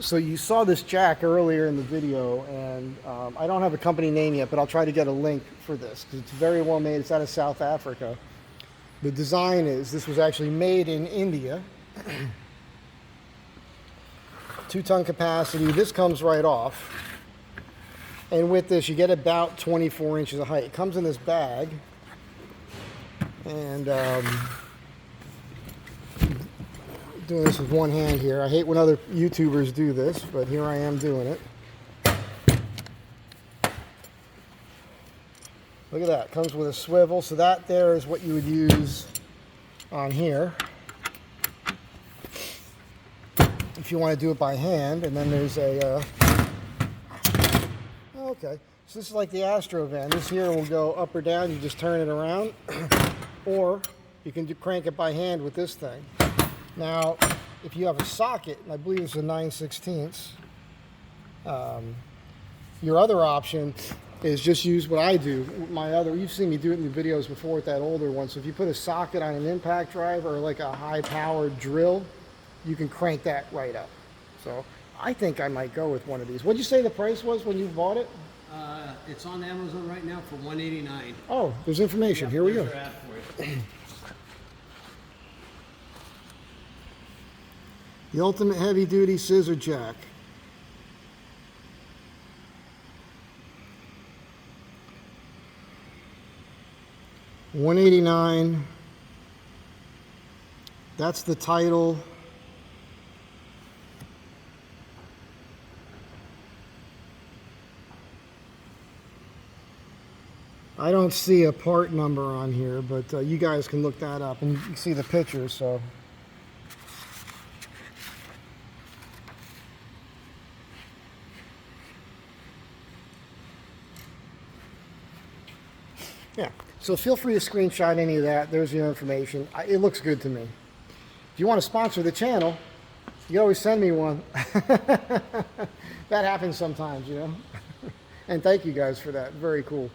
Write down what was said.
So you saw this jack earlier in the video, and I don't have a company name yet, but I'll try to get a link for this because it's very well made. It's out of South Africa. The design is, this was actually made in India. 2-ton capacity. This comes right off. And with this, you get about 24 inches of height. It comes in this bag. And doing this with one hand here. I hate when other YouTubers do this, but here I am doing it. Look at that. Comes with a swivel. So that there is what you would use on here if you want to do it by hand. And then there's a okay, so this is like the Astro van. This here will go up or down. You just turn it around, or you can crank it by hand with this thing. Now, if you have a socket, and I believe it's a 9/16, your other option is just use what I do. You've seen me do it in the videos before with that older one. So if you put a socket on an impact drive or like a high-powered drill, you can crank that right up. So I think I might go with one of these. What'd you say the price was when you bought it? It's on Amazon right now for $189. Oh, there's information. Here we go. The ultimate heavy-duty scissor jack. $189. That's the title. I don't see a part number on here, but you guys can look that up and you can see the pictures. So yeah, so feel free to screenshot any of that. There's your information. It looks good to me. If you want to sponsor the channel, you always send me one. That happens sometimes, you know. And thank you guys for that. Very cool.